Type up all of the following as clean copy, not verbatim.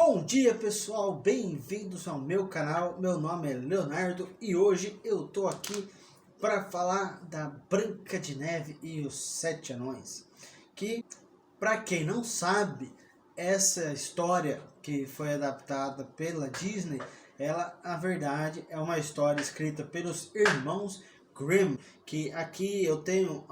Bom dia pessoal, bem-vindos ao meu canal, meu nome é Leonardo e hoje eu tô aqui para falar da Branca de Neve e os Sete Anões. Que, para quem não sabe, essa história que foi adaptada pela Disney, ela, na verdade, é uma história escrita pelos irmãos Grimm, que aqui eu tenho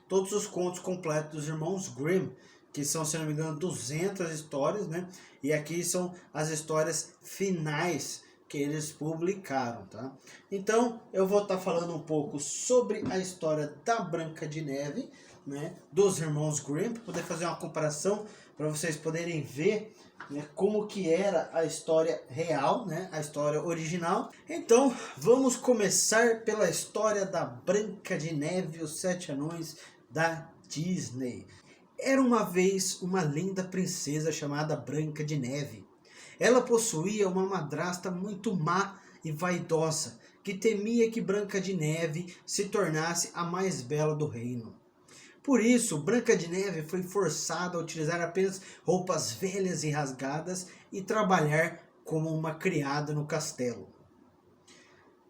todos os contos completos dos irmãos Grimm, que são, se não me engano, 200 histórias, né? E aqui são as histórias finais que eles publicaram, tá? Então, eu vou estar falando um pouco sobre a história da Branca de Neve, né? Dos irmãos Grimm, para poder fazer uma comparação, para vocês poderem ver, né, como que era a história real, né? A história original. Então, vamos começar pela história da Branca de Neve e os Sete Anões da Disney. Era uma vez uma linda princesa chamada Branca de Neve. Ela possuía uma madrasta muito má e vaidosa, que temia que Branca de Neve se tornasse a mais bela do reino. Por isso, Branca de Neve foi forçada a utilizar apenas roupas velhas e rasgadas e trabalhar como uma criada no castelo.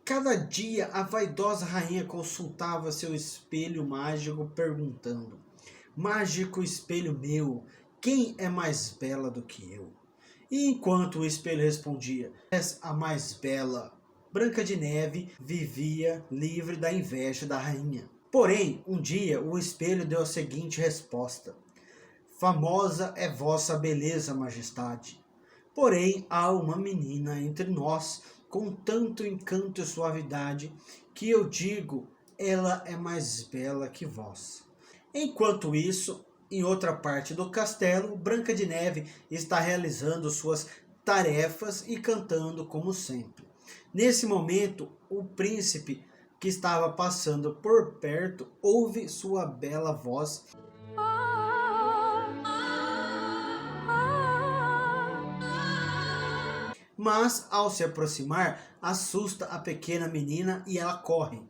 Cada dia a vaidosa rainha consultava seu espelho mágico perguntando: "Mágico espelho meu, quem é mais bela do que eu?" E enquanto o espelho respondia: "És a mais bela", Branca de Neve vivia livre da inveja da rainha. Porém, um dia o espelho deu a seguinte resposta: "Famosa é vossa beleza, majestade. Porém, há uma menina entre nós com tanto encanto e suavidade que eu digo, ela é mais bela que vós." Enquanto isso, em outra parte do castelo, Branca de Neve está realizando suas tarefas e cantando como sempre. Nesse momento, o príncipe que estava passando por perto ouve sua bela voz mas ao se aproximar, assusta a pequena menina e ela corre.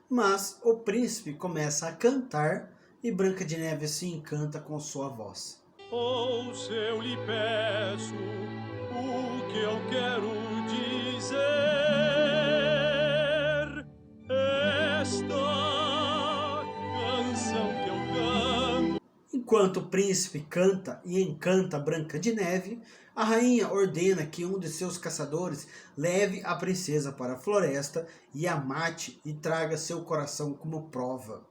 Mas o príncipe começa a cantar e Branca de Neve se encanta com sua voz. Ouça, eu lhe peço o que eu quero dizer. Esta canção que eu canto. Enquanto o príncipe canta e encanta Branca de Neve, a rainha ordena que um de seus caçadores leve a princesa para a floresta e a mate e traga seu coração como prova.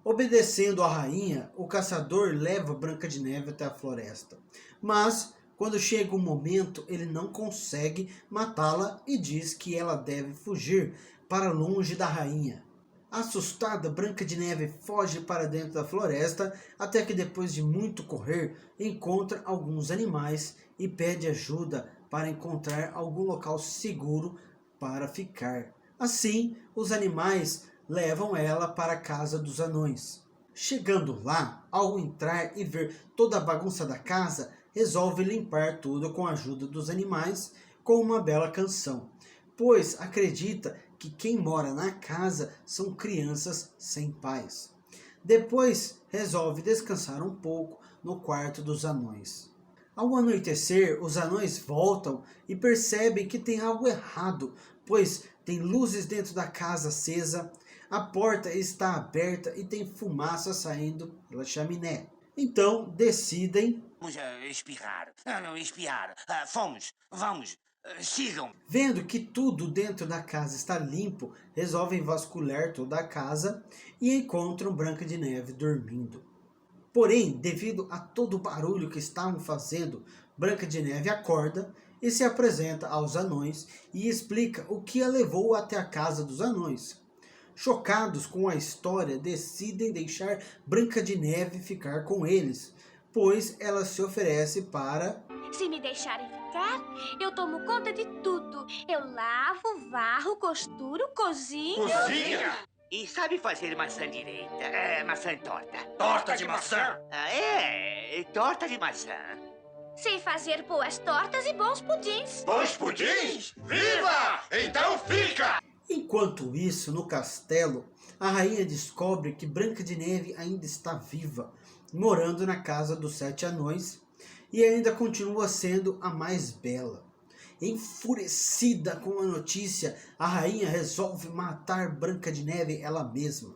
Obedecendo à rainha, o caçador leva Branca de Neve até a floresta. Mas, quando chega o momento, ele não consegue matá-la e diz que ela deve fugir para longe da rainha. Assustada, Branca de Neve foge para dentro da floresta, até que depois de muito correr, encontra alguns animais e pede ajuda para encontrar algum local seguro para ficar. Assim, os animais levam ela para a casa dos anões. Chegando lá, ao entrar e ver toda a bagunça da casa, resolve limpar tudo com a ajuda dos animais, com uma bela canção, pois acredita que quem mora na casa são crianças sem pais. Depois resolve descansar um pouco no quarto dos anões. Ao anoitecer, os anões voltam e percebem que tem algo errado, pois tem luzes dentro da casa acesa, a porta está aberta e tem fumaça saindo pela chaminé. Então decidem Vamos espirrar. Não, espiar. Vamos, sigam. Vendo que tudo dentro da casa está limpo, resolvem vasculhar toda a casa e encontram Branca de Neve dormindo. Porém, devido a todo o barulho que estavam fazendo, Branca de Neve acorda e se apresenta aos anões e explica o que a levou até a casa dos anões. Chocados com a história, decidem deixar Branca de Neve ficar com eles, pois ela se oferece para... Se me deixarem ficar, eu tomo conta de tudo. Eu lavo, varro, costuro, cozinho. Cozinha! E sabe fazer maçã direita? Maçã torta. Torta de maçã! Torta de maçã. Sei fazer boas tortas e bons pudins. Bons pudins? Viva! Então fica! Enquanto isso, no castelo, a rainha descobre que Branca de Neve ainda está viva, morando na casa dos Sete Anões, e ainda continua sendo a mais bela. Enfurecida com a notícia, a rainha resolve matar Branca de Neve ela mesma.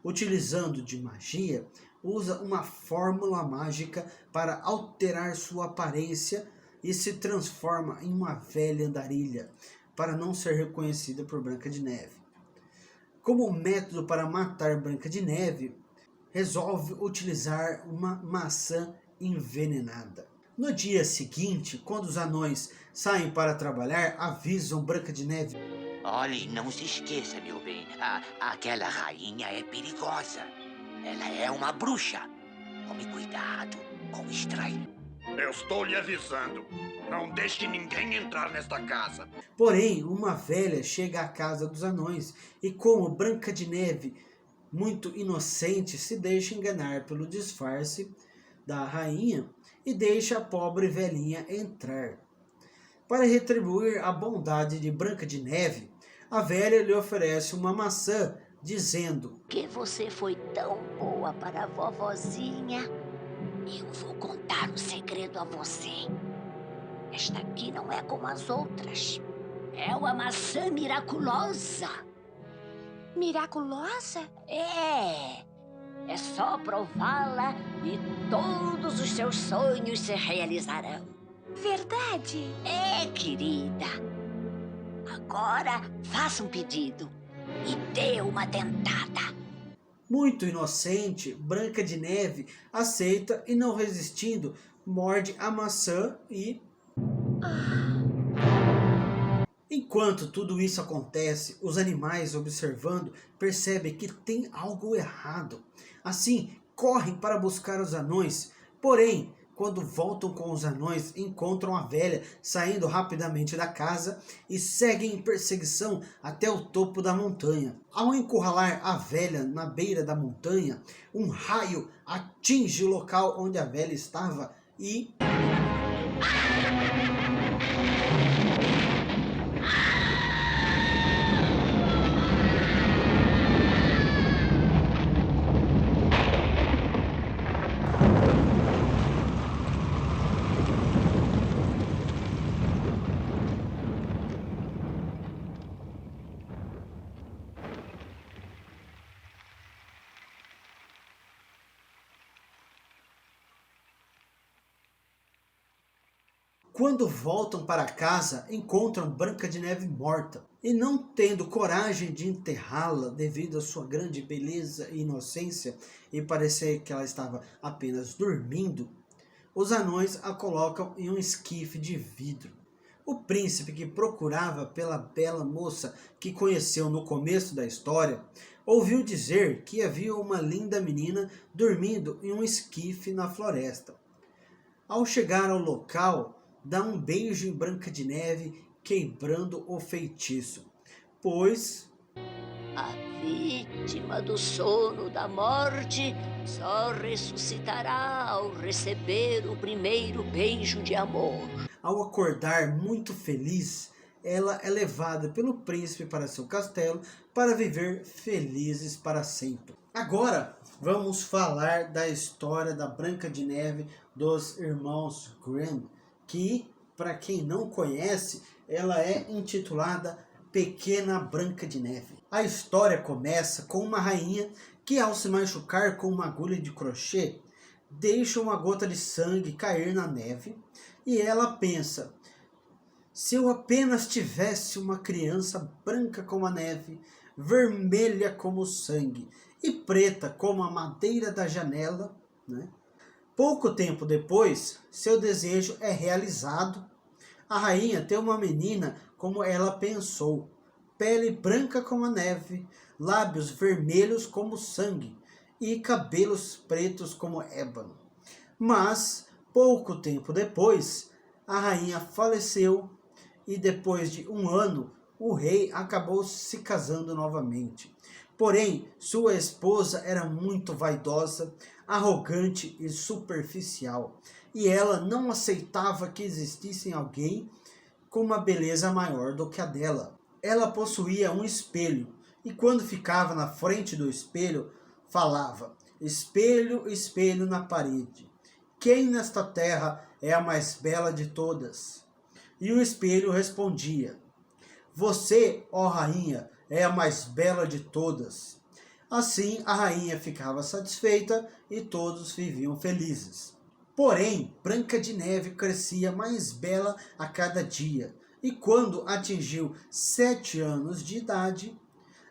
Utilizando de magia, usa uma fórmula mágica para alterar sua aparência e se transforma em uma velha andarilha, para não ser reconhecida por Branca de Neve. Como método para matar Branca de Neve, resolve utilizar uma maçã envenenada. No dia seguinte, quando os anões saem para trabalhar, avisam Branca de Neve. Olhe, não se esqueça, meu bem. Aquela rainha é perigosa. Ela é uma bruxa. Tome cuidado com o estranho. Eu estou lhe avisando. Não deixe ninguém entrar nesta casa. Porém, uma velha chega à casa dos anões e, como Branca de Neve, muito inocente, se deixa enganar pelo disfarce da rainha e deixa a pobre velhinha entrar. Para retribuir a bondade de Branca de Neve, a velha lhe oferece uma maçã, dizendo: que você foi tão boa para a vovozinha. Eu vou contar um segredo a você. Esta aqui não é como as outras. É uma maçã miraculosa. Miraculosa? É só prová-la e todos os seus sonhos se realizarão. Verdade? Querida. Agora faça um pedido e dê uma dentada. Muito inocente, Branca de Neve aceita e, não resistindo, morde a maçã e... Enquanto tudo isso acontece, os animais, observando, percebem que tem algo errado. Assim, correm para buscar os anões. Porém, quando voltam com os anões, encontram a velha saindo rapidamente da casa e seguem em perseguição até o topo da montanha. Ao encurralar a velha na beira da montanha, um raio atinge o local onde a velha estava e... Quando voltam para casa, encontram Branca de Neve morta. E não tendo coragem de enterrá-la devido à sua grande beleza e inocência e parecer que ela estava apenas dormindo, os anões a colocam em um esquife de vidro. O príncipe, que procurava pela bela moça que conheceu no começo da história, ouviu dizer que havia uma linda menina dormindo em um esquife na floresta. Ao chegar ao local, dá um beijo em Branca de Neve, quebrando o feitiço, pois A vítima do sono da morte só ressuscitará ao receber o primeiro beijo de amor. ao acordar muito feliz, ela é levada pelo príncipe para seu castelo para viver felizes para sempre. Agora vamos falar da história da Branca de Neve dos irmãos Grimm, que, para quem não conhece, ela é intitulada Pequena Branca de Neve. A história começa com uma rainha que, ao se machucar com uma agulha de crochê, deixa uma gota de sangue cair na neve e ela pensa: se eu apenas tivesse uma criança branca como a neve, vermelha como o sangue e preta como a madeira da janela, né? Pouco tempo depois, seu desejo é realizado. A rainha tem uma menina como ela pensou, pele branca como a neve, lábios vermelhos como sangue e cabelos pretos como ébano. Mas, pouco tempo depois, a rainha faleceu e depois de um ano, o rei acabou se casando novamente. Porém, sua esposa era muito vaidosa, arrogante e superficial, e ela não aceitava que existisse alguém com uma beleza maior do que a dela. Ela possuía um espelho, e quando ficava na frente do espelho, falava: espelho, espelho na parede, quem nesta terra é a mais bela de todas. E o espelho respondia: você, ó rainha, é a mais bela de todas. Assim a rainha ficava satisfeita e todos viviam felizes. Porém, Branca de Neve crescia mais bela a cada dia, e quando atingiu 7 anos de idade,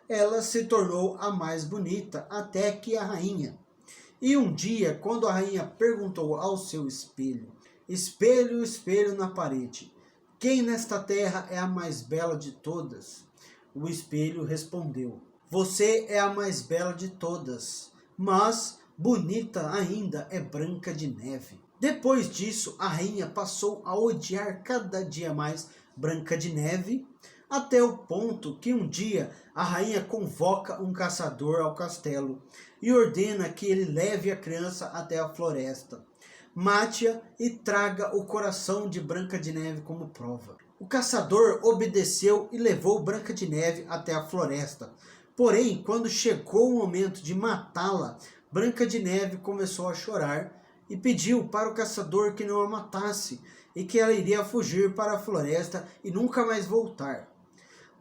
ela se tornou a mais bonita até que a rainha. E um dia, quando a rainha perguntou ao seu espelho: espelho, espelho na parede, quem nesta terra é a mais bela de todas? O espelho respondeu: você é a mais bela de todas, mas bonita ainda é Branca de Neve. Depois disso, a rainha passou a odiar cada dia mais Branca de Neve, até o ponto que um dia a rainha convoca um caçador ao castelo e ordena que ele leve a criança até a floresta, mate-a e traga o coração de Branca de Neve como prova. O caçador obedeceu e levou Branca de Neve até a floresta. Porém, quando chegou o momento de matá-la, Branca de Neve começou a chorar e pediu para o caçador que não a matasse e que ela iria fugir para a floresta e nunca mais voltar.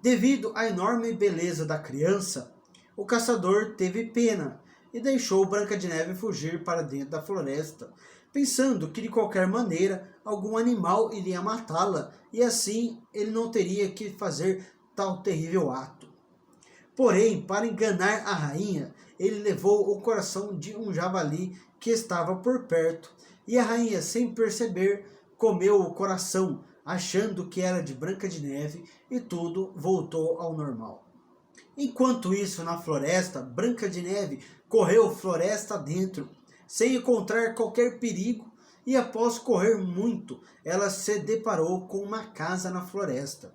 Devido à enorme beleza da criança, o caçador teve pena e deixou Branca de Neve fugir para dentro da floresta, pensando que de qualquer maneira algum animal iria matá-la e assim ele não teria que fazer tal terrível ato. Porém, para enganar a rainha, ele levou o coração de um javali que estava por perto, e a rainha, sem perceber, comeu o coração, achando que era de Branca de Neve, e tudo voltou ao normal. Enquanto isso, na floresta, Branca de Neve correu floresta dentro, sem encontrar qualquer perigo, e após correr muito, ela se deparou com uma casa na floresta.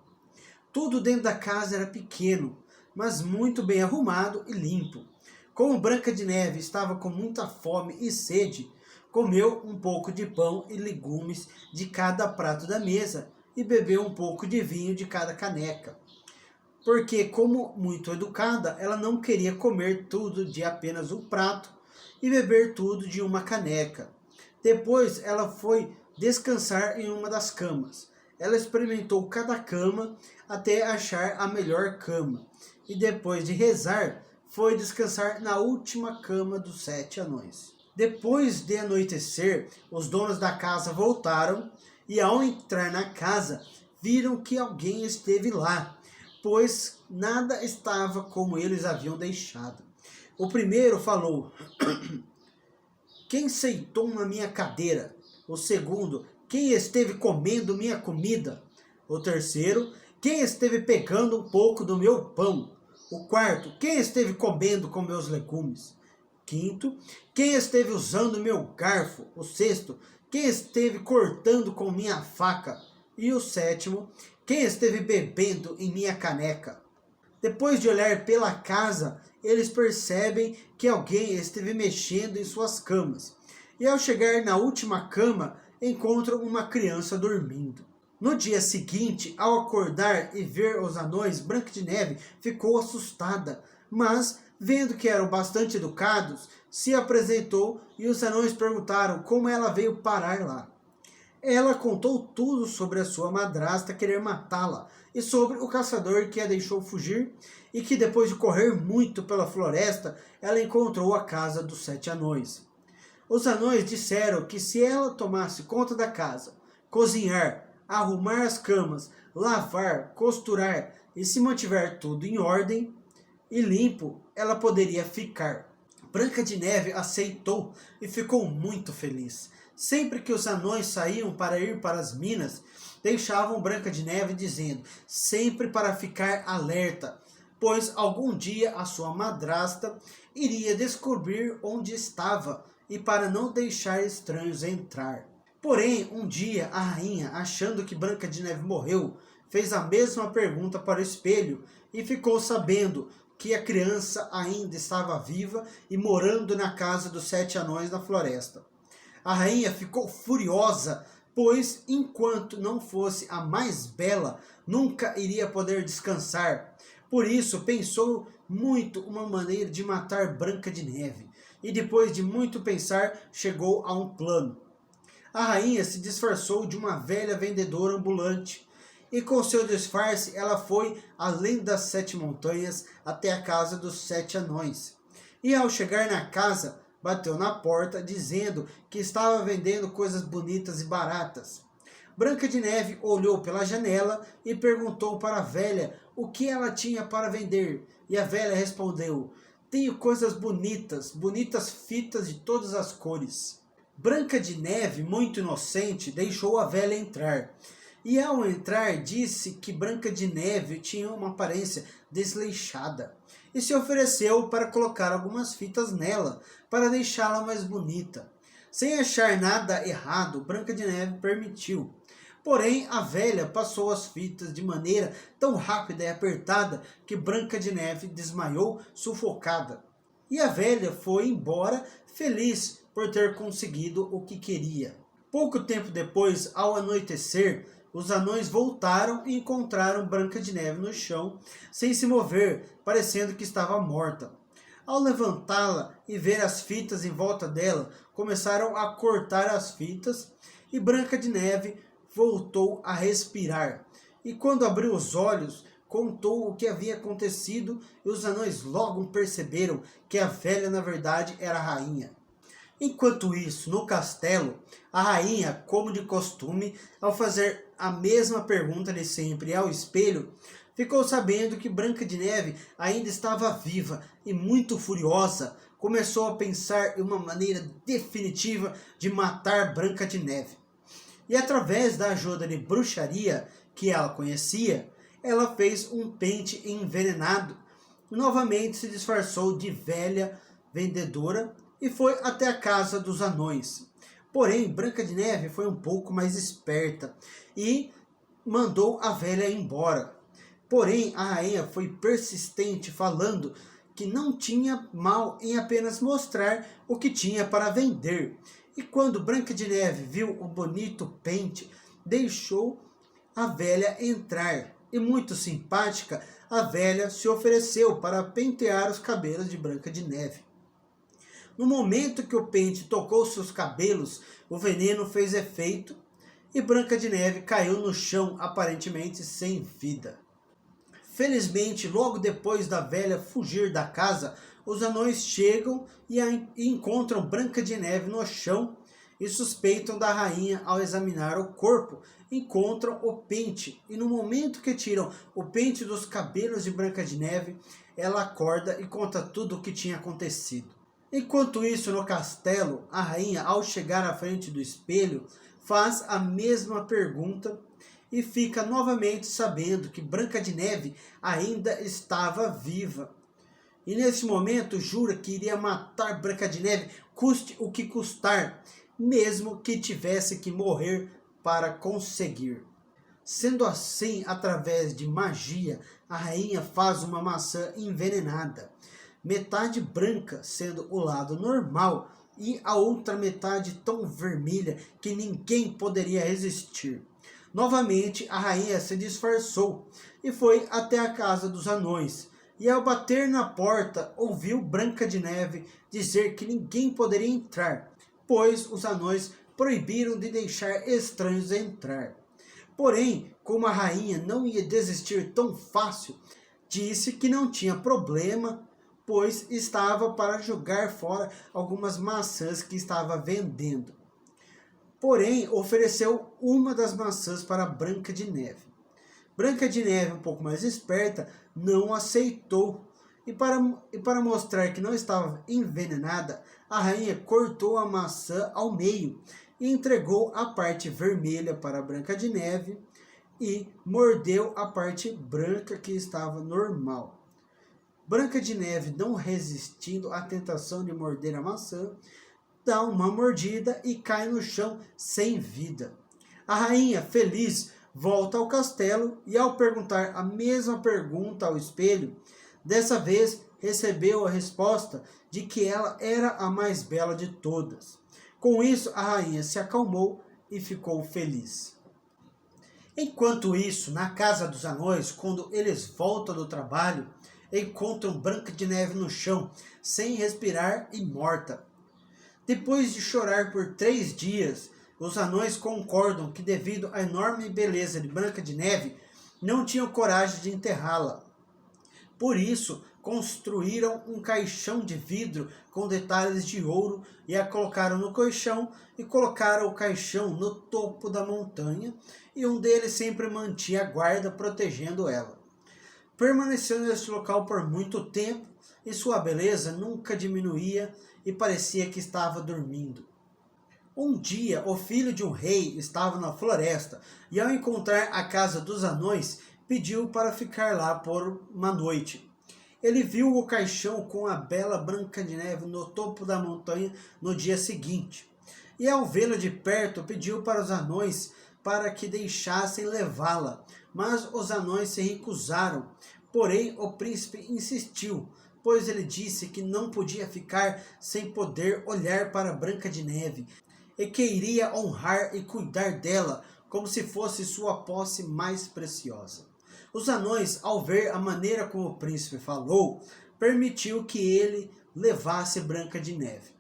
Tudo dentro da casa era pequeno, mas muito bem arrumado e limpo. Como Branca de Neve estava com muita fome e sede, comeu um pouco de pão e legumes de cada prato da mesa e bebeu um pouco de vinho de cada caneca. Porque, como muito educada, ela não queria comer tudo de apenas um prato e beber tudo de uma caneca. Depois ela foi descansar em uma das camas. Ela experimentou cada cama até achar a melhor cama. E depois de rezar, foi descansar na última cama dos 7 anões. Depois de anoitecer, os donos da casa voltaram e ao entrar na casa, viram que alguém esteve lá, pois nada estava como eles haviam deixado. O primeiro falou: quem sentou na minha cadeira? O segundo: quem esteve comendo minha comida? O terceiro: quem esteve pegando um pouco do meu pão? O quarto: quem esteve comendo com meus legumes? Quinto: quem esteve usando meu garfo? O sexto: quem esteve cortando com minha faca? E o sétimo: quem esteve bebendo em minha caneca? Depois de olhar pela casa, eles percebem que alguém esteve mexendo em suas camas. E ao chegar na última cama, encontram uma criança dormindo. No dia seguinte, ao acordar e ver os anões, Branca de Neve ficou assustada, mas, vendo que eram bastante educados, se apresentou e os anões perguntaram como ela veio parar lá. Ela contou tudo sobre a sua madrasta querer matá-la e sobre o caçador que a deixou fugir e que depois de correr muito pela floresta, ela encontrou a casa dos 7 anões. Os anões disseram que se ela tomasse conta da casa, cozinhar, arrumar as camas, lavar, costurar e se mantiver tudo em ordem e limpo, ela poderia ficar. Branca de Neve aceitou e ficou muito feliz. Sempre que os anões saíam para ir para as minas, deixavam Branca de Neve dizendo, sempre para ficar alerta, pois algum dia a sua madrasta iria descobrir onde estava e para não deixar estranhos entrar. Porém, um dia a rainha, achando que Branca de Neve morreu, fez a mesma pergunta para o espelho e ficou sabendo que a criança ainda estava viva e morando na casa dos 7 anões na floresta. A rainha ficou furiosa, pois enquanto não fosse a mais bela, nunca iria poder descansar. Por isso pensou muito uma maneira de matar Branca de Neve, e depois de muito pensar, chegou a um plano. A rainha se disfarçou de uma velha vendedora ambulante e com seu disfarce ela foi além das 7 montanhas até a casa dos 7 anões. E ao chegar na casa, bateu na porta dizendo que estava vendendo coisas bonitas e baratas. Branca de Neve olhou pela janela e perguntou para a velha o que ela tinha para vender. E a velha respondeu: tenho coisas bonitas, bonitas fitas de todas as cores. Branca de Neve, muito inocente, deixou a velha entrar. E ao entrar disse que Branca de Neve tinha uma aparência desleixada. E se ofereceu para colocar algumas fitas nela, para deixá-la mais bonita. Sem achar nada errado, Branca de Neve permitiu. Porém, a velha passou as fitas de maneira tão rápida e apertada que Branca de Neve desmaiou sufocada. E a velha foi embora feliz por ter conseguido o que queria. Pouco tempo depois, ao anoitecer, os anões voltaram e encontraram Branca de Neve no chão, sem se mover, parecendo que estava morta. Ao levantá-la e ver as fitas em volta dela, começaram a cortar as fitas e Branca de Neve voltou a respirar. E quando abriu os olhos, contou o que havia acontecido e os anões logo perceberam que a velha na verdade era a rainha. Enquanto isso, no castelo, a rainha, como de costume, ao fazer a mesma pergunta de sempre ao espelho, ficou sabendo que Branca de Neve ainda estava viva e muito furiosa, começou a pensar em uma maneira definitiva de matar Branca de Neve. E através da ajuda de bruxaria que ela conhecia, ela fez um pente envenenado. Novamente se disfarçou de velha vendedora e foi até a casa dos anões. Porém, Branca de Neve foi um pouco mais esperta e mandou a velha embora. Porém, a rainha foi persistente, falando que não tinha mal em apenas mostrar o que tinha para vender. E quando Branca de Neve viu o bonito pente, deixou a velha entrar. E muito simpática, a velha se ofereceu para pentear os cabelos de Branca de Neve. No momento que o pente tocou seus cabelos, o veneno fez efeito e Branca de Neve caiu no chão, aparentemente sem vida. Felizmente, logo depois da velha fugir da casa, os anões chegam e encontram Branca de Neve no chão e suspeitam da rainha. Ao examinar o corpo, encontram o pente e no momento que tiram o pente dos cabelos de Branca de Neve, ela acorda e conta tudo o que tinha acontecido. Enquanto isso, no castelo, a rainha, ao chegar à frente do espelho, faz a mesma pergunta e fica novamente sabendo que Branca de Neve ainda estava viva. E nesse momento jura que iria matar Branca de Neve, custe o que custar, mesmo que tivesse que morrer para conseguir. Sendo assim, através de magia, a rainha faz uma maçã envenenada, metade branca sendo o lado normal e a outra metade tão vermelha que ninguém poderia resistir. Novamente a rainha se disfarçou e foi até a casa dos anões. E ao bater na porta, ouviu Branca de Neve dizer que ninguém poderia entrar, pois os anões proibiram de deixar estranhos entrar. Porém, como a rainha não ia desistir tão fácil, disse que não tinha problema, pois estava para jogar fora algumas maçãs que estava vendendo. Porém, ofereceu uma das maçãs para Branca de Neve. Branca de Neve, um pouco mais esperta, não aceitou. E para mostrar que não estava envenenada, a rainha cortou a maçã ao meio e entregou a parte vermelha para Branca de Neve e mordeu a parte branca que estava normal. Branca de Neve, não resistindo à tentação de morder a maçã, dá uma mordida e cai no chão sem vida. A rainha, feliz, volta ao castelo e ao perguntar a mesma pergunta ao espelho, dessa vez recebeu a resposta de que ela era a mais bela de todas. Com isso, a rainha se acalmou e ficou feliz. Enquanto isso, na casa dos anões, quando eles voltam do trabalho, encontram Branca de Neve no chão, sem respirar e morta. Depois de chorar por 3 dias, Os anões concordam que, devido à enorme beleza de Branca de Neve, não tinham coragem de enterrá-la. Por isso, construíram um caixão de vidro com detalhes de ouro e a colocaram no caixão e colocaram o caixão no topo da montanha, e um deles sempre mantinha a guarda protegendo ela. Permaneceu nesse local por muito tempo e sua beleza nunca diminuía e parecia que estava dormindo. Um dia, o filho de um rei estava na floresta e, ao encontrar a casa dos anões, pediu para ficar lá por uma noite. Ele viu o caixão com a bela Branca de Neve no topo da montanha no dia seguinte. E, ao vê-la de perto, pediu para os anões para que deixassem levá-la. Mas os anões se recusaram. Porém, o príncipe insistiu, pois ele disse que não podia ficar sem poder olhar para Branca de Neve e que iria honrar e cuidar dela como se fosse sua posse mais preciosa. Os anões, ao ver a maneira como o príncipe falou, permitiu que ele levasse Branca de Neve.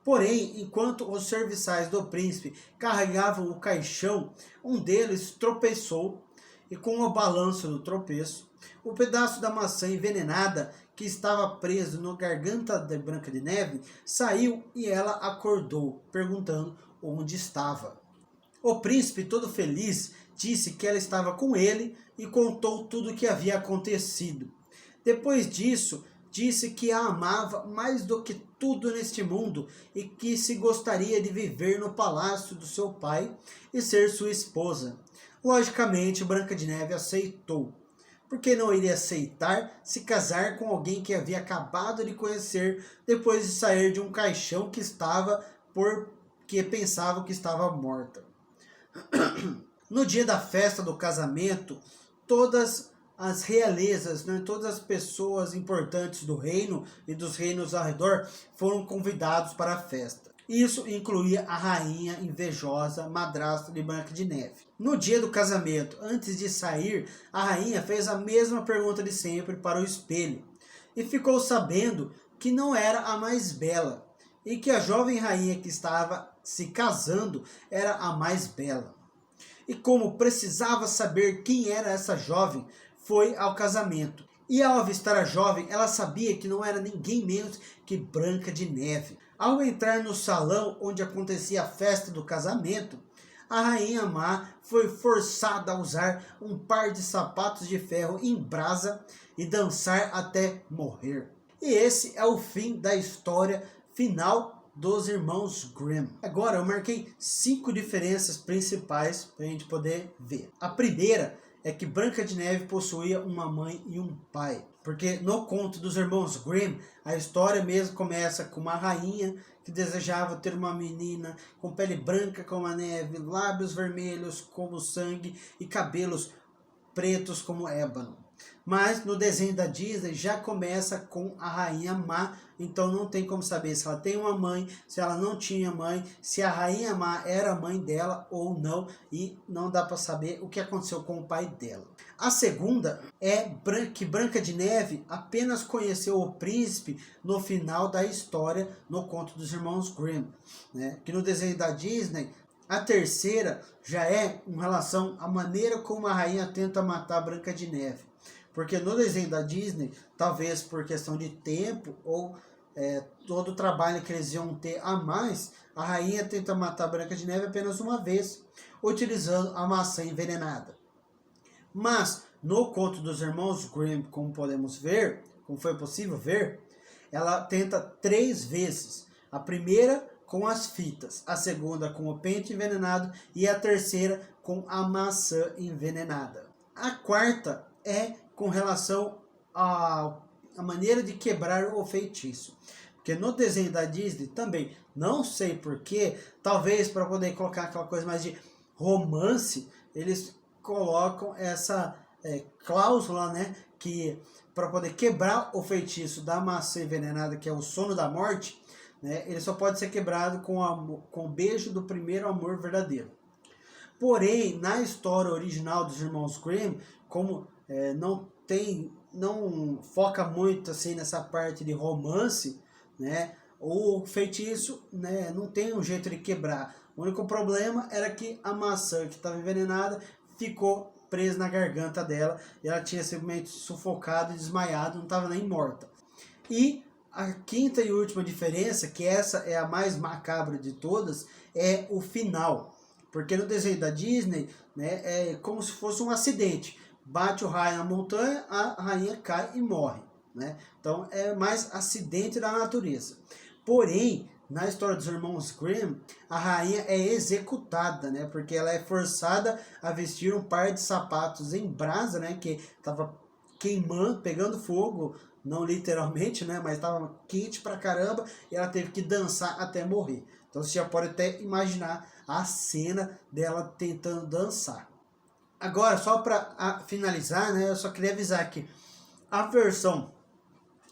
Porém, enquanto os serviçais do príncipe carregavam o caixão, um deles tropeçou e, com o balanço do tropeço, o pedaço da maçã envenenada que estava preso na garganta da Branca de Neve saiu e ela acordou, perguntando onde estava. O príncipe, todo feliz, disse que ela estava com ele e contou tudo o que havia acontecido. Depois disso, disse que a amava mais do que tudo neste mundo e que se gostaria de viver no palácio do seu pai e ser sua esposa. Logicamente, Branca de Neve aceitou. Porque não iria aceitar se casar com alguém que havia acabado de conhecer depois de sair de um caixão que estava porque pensava que estava morta. No dia da festa do casamento, todas as realezas, todas as pessoas importantes do reino e dos reinos ao redor foram convidados para a festa. Isso incluía a rainha invejosa, madrasta de Branca de Neve. No dia do casamento, antes de sair, a rainha fez a mesma pergunta de sempre para o espelho e ficou sabendo que não era a mais bela e que a jovem rainha que estava se casando era a mais bela. E como precisava saber quem era essa jovem, foi ao casamento. E ao avistar a jovem, ela sabia que não era ninguém menos que Branca de Neve. Ao entrar no salão onde acontecia a festa do casamento, a rainha má foi forçada a usar um par de sapatos de ferro em brasa e dançar até morrer. E esse é o fim da história final dos irmãos Grimm. Agora eu marquei 5 diferenças principais para a gente poder ver. A primeira é que Branca de Neve possuía uma mãe e um pai. Porque no conto dos irmãos Grimm, a história mesmo começa com uma rainha que desejava ter uma menina com pele branca como a neve, lábios vermelhos como sangue e cabelos pretos como ébano. Mas no desenho da Disney já começa com a rainha má, então não tem como saber se ela tem uma mãe, se ela não tinha mãe, se a rainha má era a mãe dela ou não, e não dá para saber o que aconteceu com o pai dela. A segunda é que Branca de Neve apenas conheceu o príncipe no final da história, no conto dos irmãos Grimm, que no desenho da Disney. A terceira já é em relação à maneira como a rainha tenta matar Branca de Neve. Porque no desenho da Disney, talvez por questão de tempo ou todo o trabalho que eles iam ter a mais, a rainha tenta matar Branca de Neve apenas uma vez, utilizando a maçã envenenada. Mas no conto dos irmãos Grimm, como podemos ver, como foi possível ver, ela tenta 3 vezes. A primeira com as fitas, a segunda com o pente envenenado e a terceira com a maçã envenenada. A quarta é com relação à maneira de quebrar o feitiço. Porque no desenho da Disney também, não sei porquê, talvez para poder colocar aquela coisa mais de romance, eles colocam essa cláusula, que para poder quebrar o feitiço da maçã envenenada, que é o sono da morte, ele só pode ser quebrado com o beijo do primeiro amor verdadeiro. Porém, na história original dos irmãos Grimm, como não foca muito assim nessa parte de romance, o feitiço não tem um jeito de quebrar. O único problema era que a maçã que estava envenenada ficou presa na garganta dela e ela tinha simplesmente sufocado e desmaiado, não estava nem morta. E a quinta e última diferença, que essa é a mais macabra de todas, é o final. Porque no desenho da Disney, né, é como se fosse um acidente. Bate o raio na montanha, a rainha cai e morre, né? Então é mais acidente da natureza. Porém, na história dos irmãos Grimm, a rainha é executada, né? Porque ela é forçada a vestir um par de sapatos em brasa, né? Que estava queimando, pegando fogo, não literalmente, né? Mas estava quente pra caramba e ela teve que dançar até morrer. Então você já pode até imaginar a cena dela tentando dançar. Agora, só para finalizar, né? Eu só queria avisar que a versão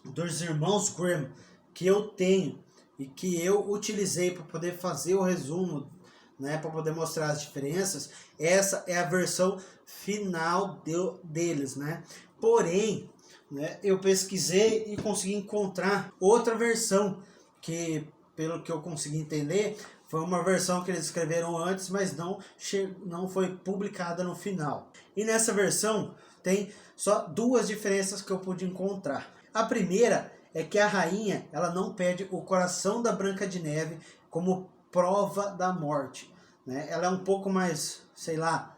dos irmãos Grimm que eu tenho e que eu utilizei para poder fazer o resumo, né, para poder mostrar as diferenças, essa é a versão final deles, né? Porém, né, eu pesquisei e consegui encontrar outra versão que, pelo que eu consegui entender, foi uma versão que eles escreveram antes, mas não foi publicada no final. E nessa versão tem só duas diferenças que eu pude encontrar. A primeira é que a rainha, ela não perde o coração da Branca de Neve como prova da morte, né? Ela é um pouco mais, sei lá,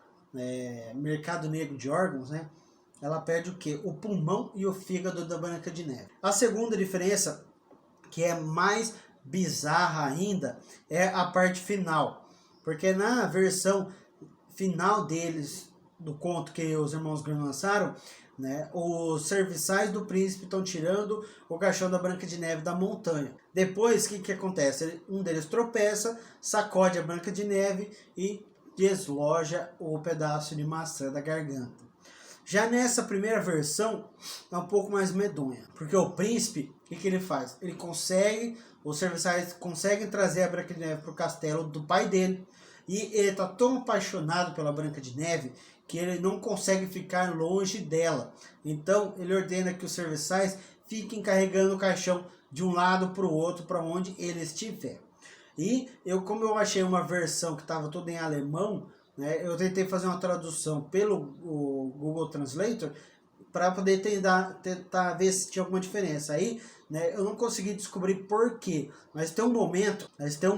mercado negro de órgãos, né? Ela perde o quê? O pulmão e o fígado da Branca de Neve. A segunda diferença, que é mais bizarra ainda, é a parte final. Porque na versão final deles, do conto que os irmãos Grimm lançaram, né, os serviçais do príncipe estão tirando o caixão da Branca de Neve da montanha. Depois, o que acontece? Um deles tropeça, sacode a Branca de Neve e desloja o pedaço de maçã da garganta. Já nessa primeira versão, é um pouco mais medonha. Porque o príncipe, o que ele faz? Os serviçais conseguem trazer a Branca de Neve para o castelo do pai dele. E ele está tão apaixonado pela Branca de Neve que ele não consegue ficar longe dela. Então ele ordena que os serviçais fiquem carregando o caixão de um lado para o outro, para onde ele estiver. E como eu achei uma versão que estava toda em alemão, né, eu tentei fazer uma tradução pelo Google Translator para poder tentar ver se tinha alguma diferença. Aí, né, eu não consegui descobrir por quê, mas tem um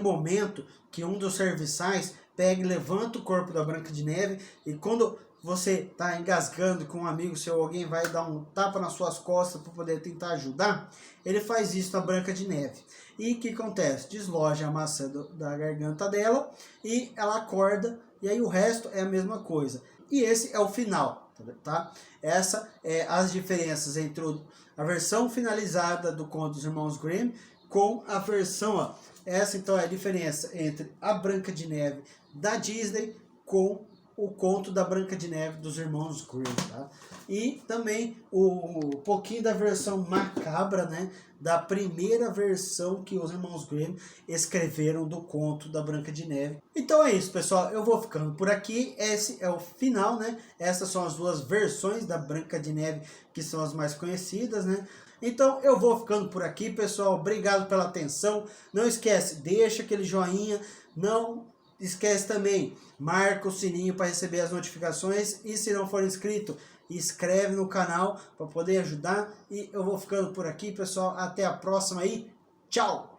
momento que um dos serviçais pega e levanta o corpo da Branca de Neve, e quando você está engasgando com um amigo seu, alguém vai dar um tapa nas suas costas para poder tentar ajudar, ele faz isso na Branca de Neve. E o que acontece? Desloja a maçã da garganta dela e ela acorda, e aí o resto é a mesma coisa. E esse é o final, tá? Essa é as diferenças entre a versão finalizada do conto dos irmãos Grimm com a versão, ó. Essa então é a diferença entre a Branca de Neve da Disney com o conto da Branca de Neve dos irmãos Grimm, tá? E também um pouquinho da versão macabra, né, da primeira versão que os irmãos Grimm escreveram do conto da Branca de Neve. Então é isso, pessoal, eu vou ficando por aqui. Esse é o final, né? Essas são as duas versões da Branca de Neve que são as mais conhecidas, né? Então eu vou ficando por aqui, pessoal. Obrigado pela atenção. Não esquece, deixa aquele joinha. Não esquece também, marca o sininho para receber as notificações. E se não for inscrito, inscreve no canal para poder ajudar. E eu vou ficando por aqui, pessoal. Até a próxima aí. Tchau!